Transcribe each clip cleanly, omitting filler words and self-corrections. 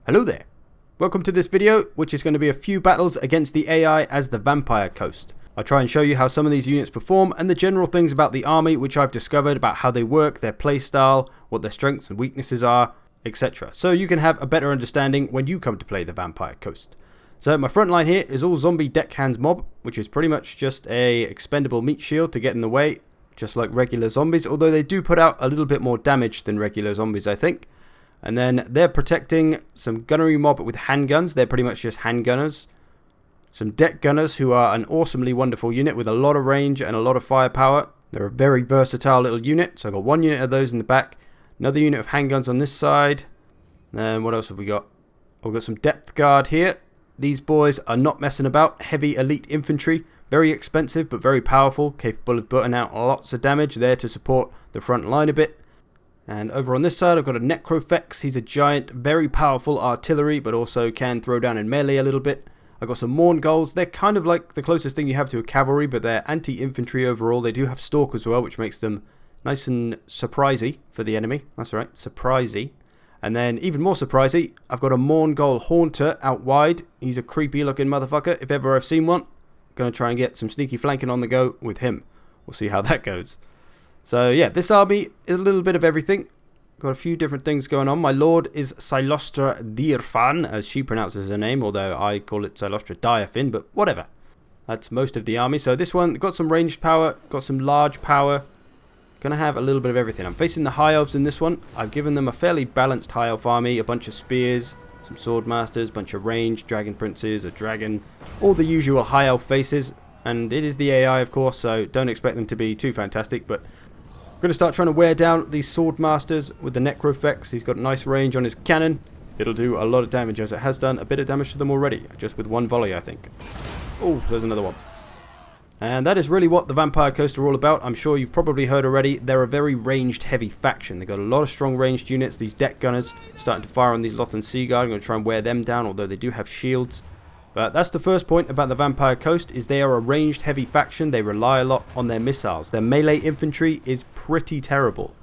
Hello there. Welcome to this video, which is going to be a few battles against the AI as the Vampire Coast. I'll try and show you how some of these units perform and the general things about the army which I've discovered about how they work, their playstyle, what their strengths and weaknesses are, etc. So you can have a better understanding when you come to play the Vampire Coast. So my front line here is all zombie deckhands mob, which is pretty much just a expendable meat shield to get in the way, just like regular zombies, although they do put out a little bit more damage than regular zombies, I think. And then they're protecting some gunnery mob with handguns. They're pretty much just handgunners. Some deck gunners who are an awesomely wonderful unit with a lot of range and a lot of firepower. They're a very versatile little unit. So I've got one unit of those in the back. Another unit of handguns on this side. And what else have we got? We've got some depth guard here. These boys are not messing about. Heavy elite infantry. Very expensive but very powerful. Capable of putting out lots of damage. There to support the front line a bit. And over on this side I've got a Necrofex. He's a giant, very powerful artillery, but also can throw down in melee a little bit. I've got some Morn Gulls. They're kind of like the closest thing you have to a cavalry, but they're anti-infantry overall. They do have stalk as well, which makes them nice and surprisey for the enemy. That's right, surprisey. And then even more surprisey, I've got a Morn Gull Haunter out wide. He's a creepy looking motherfucker. If ever I've seen one, going to try and get some sneaky flanking on the go with him. We'll see how that goes. So yeah, this army is a little bit of everything. Got a few different things going on. My lord is Silostra Dirfan, as she pronounces her name, although I call it Silostra Diafin, but whatever. That's most of the army. So this one, got some ranged power, got some large power. Gonna have a little bit of everything. I'm facing the High Elves in this one. I've given them a fairly balanced High Elf army, a bunch of spears, some sword masters, bunch of ranged, dragon princes, a dragon, all the usual High Elf faces. And it is the AI, of course, so don't expect them to be too fantastic, but I'm going to start trying to wear down these sword masters with the Necrofex. He's got nice range on his cannon. It'll do a lot of damage, as it has done a bit of damage to them already, just with one volley, I think. Oh, there's another one. And that is really what the Vampire Coast are all about. I'm sure you've probably heard already. They're a very ranged, heavy faction. They've got a lot of strong ranged units. These deck gunners starting to fire on these Lothan Sea Guard. I'm going to try and wear them down, although they do have shields. But that's the first point about the Vampire Coast, is they are a ranged heavy faction. They rely a lot on their missiles. Their melee infantry is pretty terrible.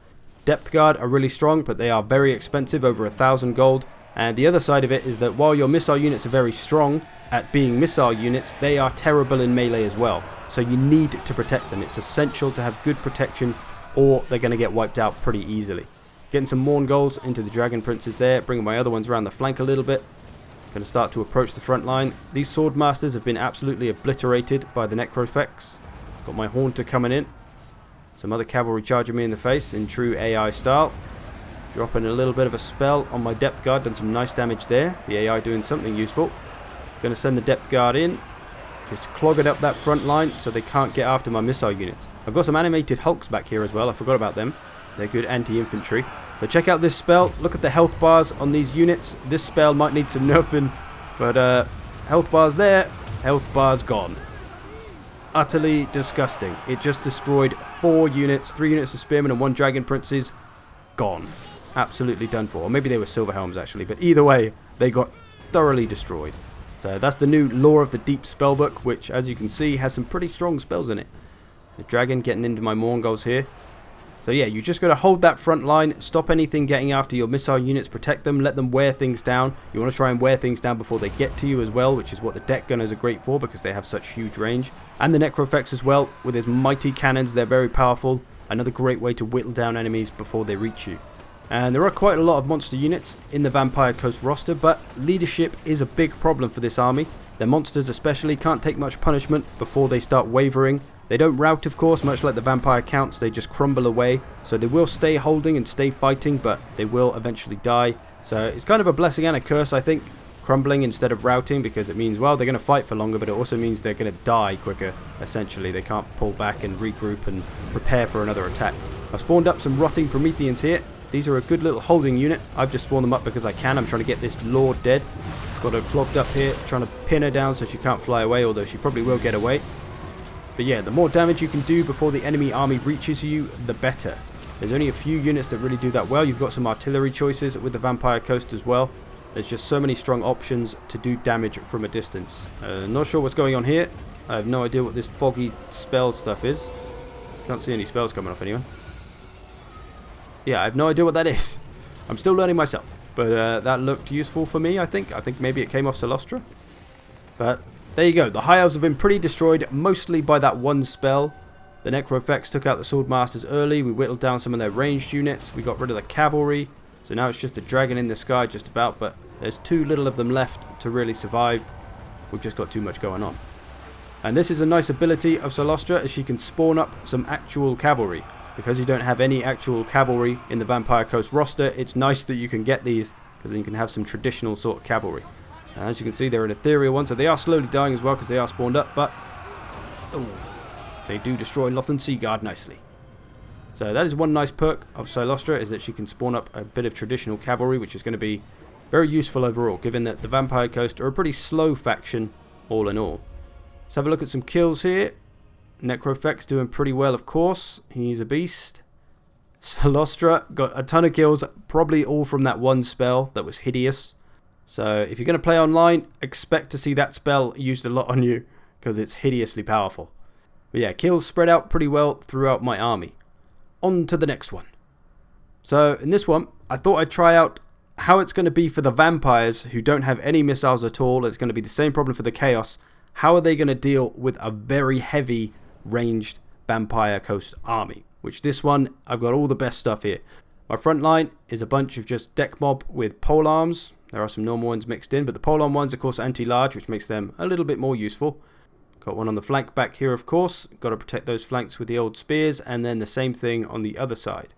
Depth Guard are really strong, but they are very expensive, over 1,000 gold. And the other side of it is that while your missile units are very strong at being missile units, they are terrible in melee as well. So you need to protect them. It's essential to have good protection, or they're going to get wiped out pretty easily. Getting some Morn Gulls into the Dragon Princes there, bringing my other ones around the flank a little bit. Going to start to approach the front line. These sword masters have been absolutely obliterated by the Necrofex. Got my Haunter coming in. Some other cavalry charging me in the face in true AI style. Dropping a little bit of a spell on my depth guard. Done some nice damage there. The AI doing something useful. Going to send the depth guard in. Just clogging up that front line so they can't get after my missile units. I've got some animated Hulks back here as well. I forgot about them. They're good anti-infantry. But check out this spell. Look at the health bars on these units. This spell might need some nerfing. But health bars there. Health bars gone. Utterly disgusting. It just destroyed 4 units. 3 units of spearmen and 1 dragon princes. Gone. Absolutely done for. Or maybe they were silver helms actually. But either way, they got thoroughly destroyed. So that's the new Lore of the Deep spellbook, which as you can see has some pretty strong spells in it. The dragon getting into my Morn Gulls here. So yeah, you just got to hold that front line, stop anything getting after your missile units, protect them, let them wear things down. You want to try and wear things down before they get to you as well, which is what the deck gunners are great for because they have such huge range. And the Necrofex as well, with his mighty cannons, they're very powerful. Another great way to whittle down enemies before they reach you. And there are quite a lot of monster units in the Vampire Coast roster, but leadership is a big problem for this army. Their monsters especially can't take much punishment before they start wavering. They don't rout, of course, much like the Vampire Counts. They just crumble away. So they will stay holding and stay fighting, but they will eventually die. So it's kind of a blessing and a curse, I think, crumbling instead of routing, because it means, well, they're going to fight for longer, but it also means they're going to die quicker, essentially. They can't pull back and regroup and prepare for another attack. I've spawned up some Rotting Prometheans here. These are a good little holding unit. I've just spawned them up because I can. I'm trying to get this Lord dead. Got her clogged up here, trying to pin her down so she can't fly away, although she probably will get away. But yeah, the more damage you can do before the enemy army reaches you, the better. There's only a few units that really do that well. You've got some artillery choices with the Vampire Coast as well. There's just so many strong options to do damage from a distance. Not sure what's going on here. I have no idea what this foggy spell stuff is. Can't see any spells coming off anyone. Yeah, I have no idea what that is. I'm still learning myself. But that looked useful for me, I think. I think maybe it came off Solostra. But there you go. The High Elves have been pretty destroyed, mostly by that one spell. The Necrofex took out the Swordmasters early. We whittled down some of their ranged units. We got rid of the cavalry. So now it's just a dragon in the sky just about. But there's too little of them left to really survive. We've just got too much going on. And this is a nice ability of Solostra, as she can spawn up some actual cavalry. Because you don't have any actual cavalry in the Vampire Coast roster, it's nice that you can get these, because then you can have some traditional sort of cavalry. And as you can see, they're an ethereal one, so they are slowly dying as well because they are spawned up, but they do destroy Lothern Seaguard nicely. So that is one nice perk of Solostra, is that she can spawn up a bit of traditional cavalry, which is going to be very useful overall, given that the Vampire Coast are a pretty slow faction all in all. Let's have a look at some kills here. Necrofex doing pretty well, of course. He's a beast. Solostra got a ton of kills, probably all from that one spell that was hideous. So if you're going to play online, expect to see that spell used a lot on you, because it's hideously powerful. But yeah, kills spread out pretty well throughout my army. On to the next one. So in this one, I thought I'd try out how it's going to be for the vampires who don't have any missiles at all. It's going to be the same problem for the Chaos. How are they going to deal with a very heavy ranged Vampire Coast army? Which this one, I've got all the best stuff here. My front line is a bunch of just deck mob with polearms. There are some normal ones mixed in, but the polearm ones, of course, anti-large, which makes them a little bit more useful. Got one on the flank back here, of course. Got to protect those flanks with the old spears, and then the same thing on the other side.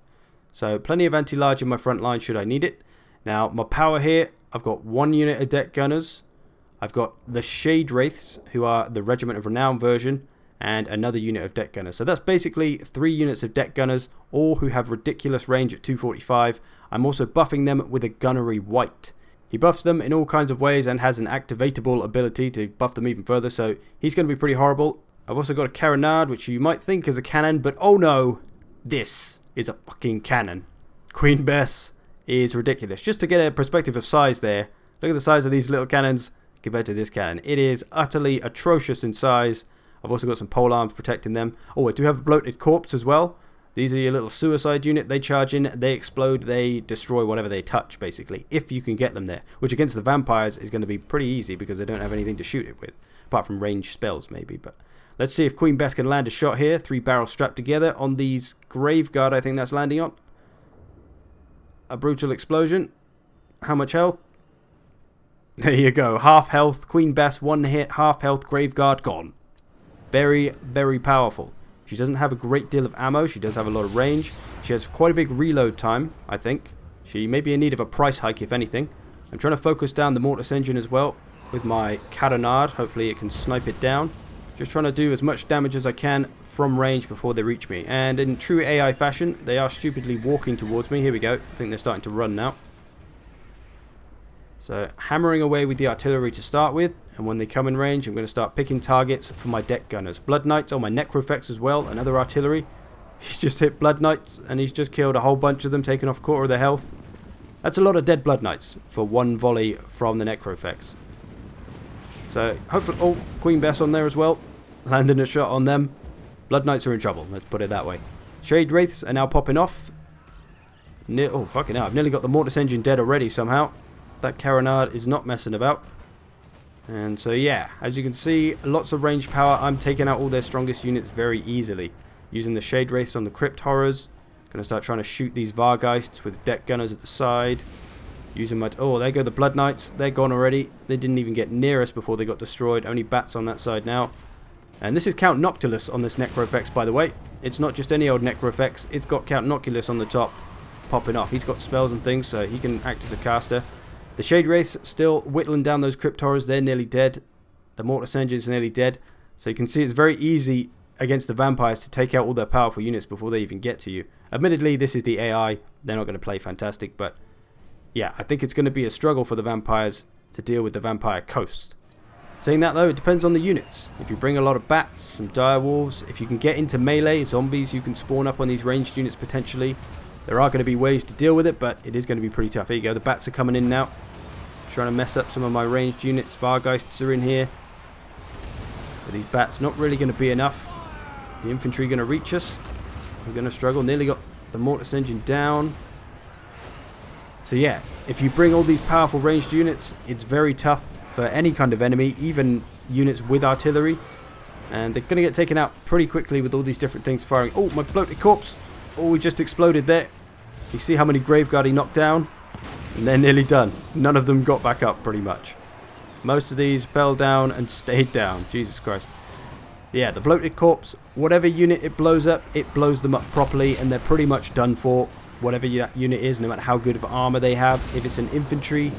So plenty of anti-large in my front line should I need it. Now, my power here, I've got one unit of deck gunners. I've got the Shade Wraiths, who are the Regiment of Renown version, and another unit of deck gunners. So that's basically 3 units of deck gunners, all who have ridiculous range at 245. I'm also buffing them with a Gunnery White. He buffs them in all kinds of ways and has an activatable ability to buff them even further, so he's going to be pretty horrible. I've also got a Carronade, which you might think is a cannon, but oh no, this is a fucking cannon. Queen Bess is ridiculous. Just to get a perspective of size there, look at the size of these little cannons compared to this cannon. It is utterly atrocious in size. I've also got some polearms protecting them. Oh, I do have a bloated corpse as well. These are your little suicide unit. They charge in, they explode, they destroy whatever they touch, basically, if you can get them there. Which against the vampires is going to be pretty easy because they don't have anything to shoot it with. Apart from ranged spells, maybe. But let's see if Queen Bess can land a shot here. 3 barrels strapped together on these Graveguard, I think that's landing on. A brutal explosion. How much health? There you go. Half health. Queen Bess, 1 hit. Half health. Graveguard, gone. Very, very powerful. She doesn't have a great deal of ammo. She does have a lot of range. She has quite a big reload time, I think. She may be in need of a price hike, if anything. I'm trying to focus down the Mortis Engine as well with my Carronade. Hopefully it can snipe it down. Just trying to do as much damage as I can from range before they reach me. And in true AI fashion, they are stupidly walking towards me. Here we go. I think they're starting to run now. So hammering away with the artillery to start with, and when they come in range I'm going to start picking targets for my deck gunners. Blood Knights, oh, my Necrofex as well, another artillery. He's just hit Blood Knights and he's just killed a whole bunch of them, taking off 1/4 of their health. That's a lot of dead Blood Knights for one volley from the Necrofex. So hopefully, oh, Queen Bess on there as well, landing a shot on them. Blood Knights are in trouble, let's put it that way. Shade Wraiths are now popping off. Oh fucking hell, I've nearly got the Mortis Engine dead already somehow. That Carronade is not messing about. And so yeah, as you can see, lots of range power. I'm taking out all their strongest units very easily. Using the Shade Wraiths on the Crypt Horrors. Gonna start trying to shoot these Vargheists with deck gunners at the side. Using my... oh, there go the Blood Knights. They're gone already. They didn't even get near us before they got destroyed. Only bats on that side now. And this is Count Noctilus on this Necrofex, by the way. It's not just any old Necrofex. It's got Count Noctilus on the top popping off. He's got spells and things, so he can act as a caster. The Shade Wraiths still whittling down those Crypt Horrors. They're nearly dead. The Mortis Engine is nearly dead. So you can see it's very easy against the vampires to take out all their powerful units before they even get to you. Admittedly, this is the AI. They're not going to play fantastic, but yeah, I think it's going to be a struggle for the vampires to deal with the Vampire Coast. Saying that though, it depends on the units. If you bring a lot of bats, some direwolves, if you can get into melee, zombies you can spawn up on these ranged units potentially. There are going to be ways to deal with it, but it is going to be pretty tough. Here you go, the bats are coming in now. Trying to mess up some of my ranged units. Vargheists are in here. But these bats not really going to be enough. The infantry going to reach us. We're going to struggle. Nearly got the Mortis Engine down. So yeah, if you bring all these powerful ranged units, it's very tough for any kind of enemy, even units with artillery. And they're going to get taken out pretty quickly with all these different things firing. Oh, my bloated corpse. Oh, he just exploded there. You see how many Graveguard he knocked down? And they're nearly done. None of them got back up, pretty much. Most of these fell down and stayed down. Jesus Christ. Yeah, the bloated corpse, whatever unit it blows up, it blows them up properly, and they're pretty much done for. Whatever that unit is, no matter how good of armor they have. If it's an infantry,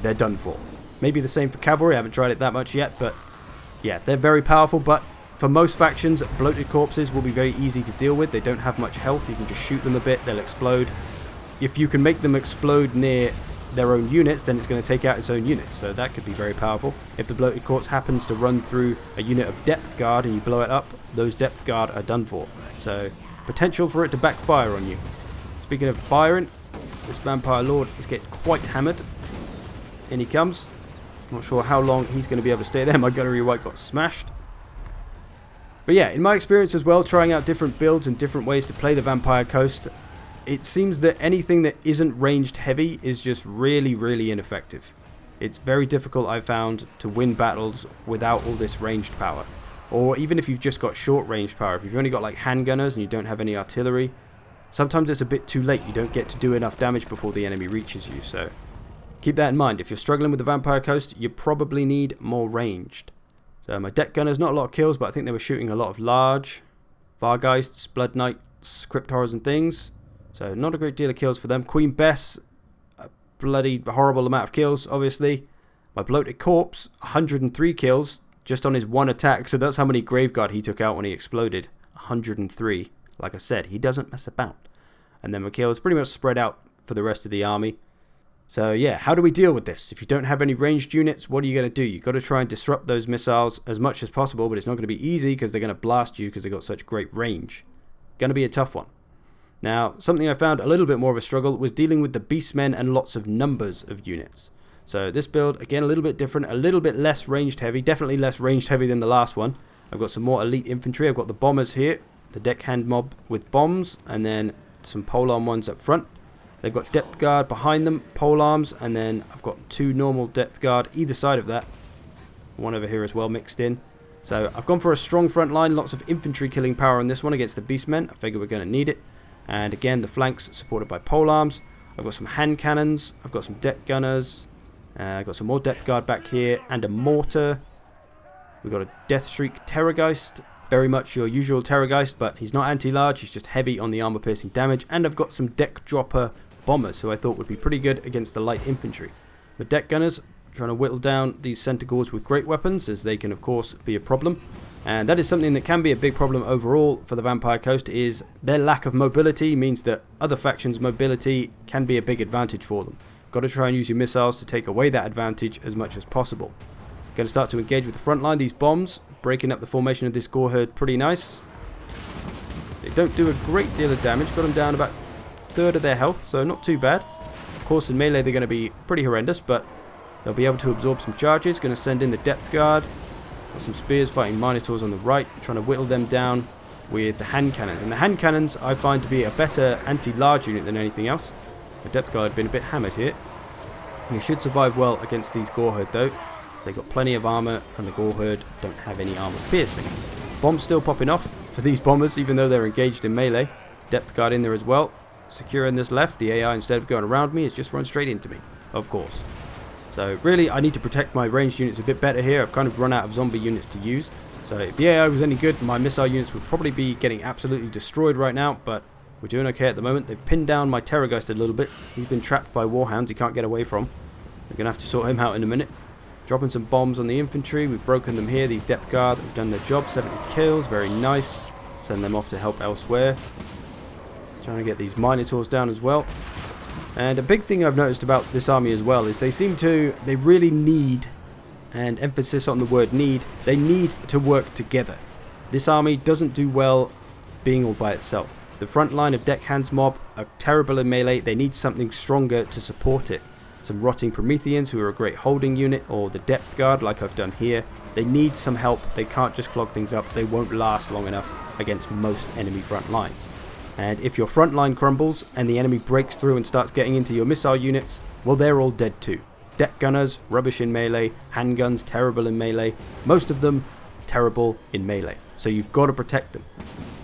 they're done for. Maybe the same for cavalry. I haven't tried it that much yet, but yeah, they're very powerful. But for most factions, bloated corpses will be very easy to deal with. They don't have much health. You can just shoot them a bit, they'll explode. If you can make them explode near their own units, then it's going to take out its own units, so that could be very powerful. If the bloated corpse happens to run through a unit of depth guard and you blow it up, those depth guard are done for. So potential for it to backfire on you. Speaking of firing, this vampire lord is getting quite hammered. In he comes. Not sure how long he's going to be able to stay there. My gunnery white got smashed. But yeah, in my experience as well, trying out different builds and different ways to play the Vampire Coast, it seems that anything that isn't ranged heavy is just really, really ineffective. It's very difficult, I've found, to win battles without all this ranged power. Or even if you've just got short ranged power, if you've only got like handgunners and you don't have any artillery, sometimes it's a bit too late. You don't get to do enough damage before the enemy reaches you, so keep that in mind. If you're struggling with the Vampire Coast, you probably need more ranged. So my deck gunners, not a lot of kills, but I think they were shooting a lot of large Vargeists, Blood Knights, Crypt Horrors and things. So not a great deal of kills for them. Queen Bess, a bloody horrible amount of kills, obviously. My bloated corpse, 103 kills just on his one attack. So that's how many Graveguard he took out when he exploded. 103. Like I said, he doesn't mess about. And then my kills pretty much spread out for the rest of the army. So yeah, how do we deal with this? If you don't have any ranged units, what are you going to do? You've got to try and disrupt those missiles as much as possible, but it's not going to be easy because they're going to blast you because they've got such great range. Going to be a tough one. Now, something I found a little bit more of a struggle was dealing with the beastmen and lots of numbers of units. So this build, again, a little bit different, a little bit less ranged heavy, definitely less ranged heavy than the last one. I've got some more elite infantry. I've got the bombers here, the deckhand mob with bombs, and then some polearm ones up front. They've got depth guard behind them, polearms, and then I've got two normal depth guard either side of that. One over here as well mixed in. So I've gone for a strong front line, lots of infantry killing power on this one against the beastmen. I figure we're going to need it. And again, the flanks supported by polearms. I've got some hand cannons. I've got some deck gunners. I've got some more depth guard back here and a mortar. We've got a Death Shriek Terrorgeist. Very much your usual Terrorgeist, but he's not anti-large. He's just heavy on the armor-piercing damage. And I've got some deck dropper bombers, who I thought would be pretty good against the light infantry. The deck gunners, trying to whittle down these centigores with great weapons, as they can of course be a problem. And that is something that can be a big problem overall for the Vampire Coast, is their lack of mobility means that other factions' mobility can be a big advantage for them. Got to try and use your missiles to take away that advantage as much as possible. Going to start to engage with the front line. These bombs, breaking up the formation of this gore herd pretty nice. They don't do a great deal of damage, got them down about a third of their health, so not too bad. Of course in melee they're going to be pretty horrendous, but they'll be able to absorb some charges. Going to send in the depth guard. Got some spears fighting minotaurs on the right, trying to whittle them down with the hand cannons. And the hand cannons I find to be a better anti-large unit than anything else. The depth guard had been a bit hammered here. He should survive well against these gore herd though. They've got plenty of armor and the gore herd don't have any armor piercing. Bombs still popping off for these bombers even though they're engaged in melee. Depth guard in there as well. Securing this left, the AI instead of going around me has just run straight into me, of course. So really, I need to protect my ranged units a bit better here. I've kind of run out of zombie units to use. So if the AI was any good, my missile units would probably be getting absolutely destroyed right now. But we're doing okay at the moment. They've pinned down my Terrorgeist a little bit. He's been trapped by Warhounds. He can't get away from. We're going to have to sort him out in a minute. Dropping some bombs on the infantry. We've broken them here. These depth guard have done their job. 70 kills. Very nice. Send them off to help elsewhere. Trying to get these Minotaurs down as well. And a big thing I've noticed about this army as well is they really need, and emphasis on the word need, they need to work together. This army doesn't do well being all by itself. The front line of deckhands mob are terrible in melee. They need something stronger to support it. Some rotting Prometheans who are a great holding unit, or the depth guard like I've done here. They need some help. They can't just clog things up. They won't last long enough against most enemy front lines. And if your front line crumbles and the enemy breaks through and starts getting into your missile units, well, they're all dead too. Deck gunners, rubbish in melee. Handguns, terrible in melee. Most of them, terrible in melee. So you've got to protect them.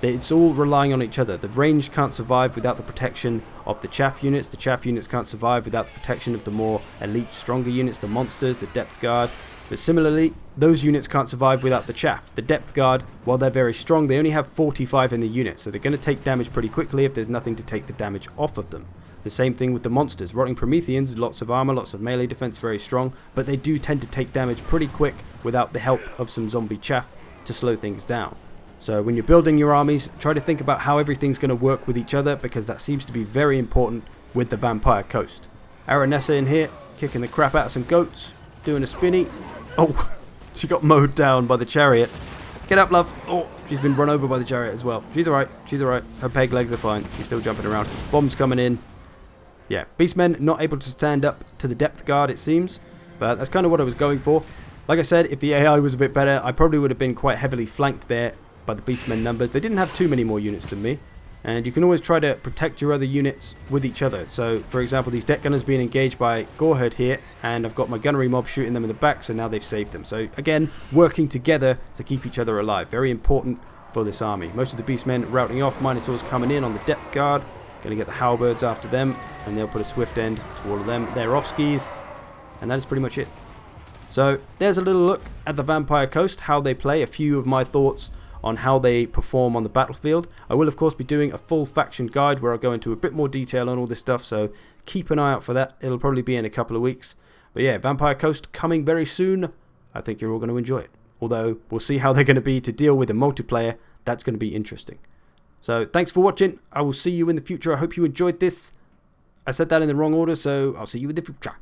It's all relying on each other. The range can't survive without the protection of the chaff units. The chaff units can't survive without the protection of the more elite, stronger units, the monsters, the depth guard. But similarly, those units can't survive without the chaff. The depth guard, while they're very strong, they only have 45 in the unit, so they're going to take damage pretty quickly if there's nothing to take the damage off of them. The same thing with the monsters. Rotting Prometheans, lots of armor, lots of melee defense, very strong, but they do tend to take damage pretty quick without the help of some zombie chaff to slow things down. So when you're building your armies, try to think about how everything's going to work with each other, because that seems to be very important with the Vampire Coast. Aranessa in here, kicking the crap out of some goats, doing a spinny. Oh, she got mowed down by the chariot. Get up, love. Oh, she's been run over by the chariot as well. She's alright, she's alright. Her peg legs are fine. She's still jumping around. Bombs coming in. Yeah, Beastmen not able to stand up to the depth guard, it seems. But that's kind of what I was going for. Like I said, if the AI was a bit better, I probably would have been quite heavily flanked there by the Beastmen numbers. They didn't have too many more units than me. And you can always try to protect your other units with each other. So, for example, these deck gunners being engaged by Goreherd here, and I've got my gunnery mob shooting them in the back, so now they've saved them. So, again, working together to keep each other alive. Very important for this army. Most of the Beastmen routing off, Minotaurs coming in on the depth guard. Going to get the halberds after them, and they'll put a swift end to all of them. They're off skis, and that is pretty much it. So, there's a little look at the Vampire Coast, how they play, a few of my thoughts on how they perform on the battlefield. I will of course be doing a full faction guide where I'll go into a bit more detail on all this stuff, so keep an eye out for that. It'll probably be in a couple of weeks. But yeah, Vampire Coast coming very soon. I think you're all going to enjoy it. Although, we'll see how they're going to be to deal with the multiplayer. That's going to be interesting. So, thanks for watching. I will see you in the future. I hope you enjoyed this. I said that in the wrong order, so I'll see you in the future.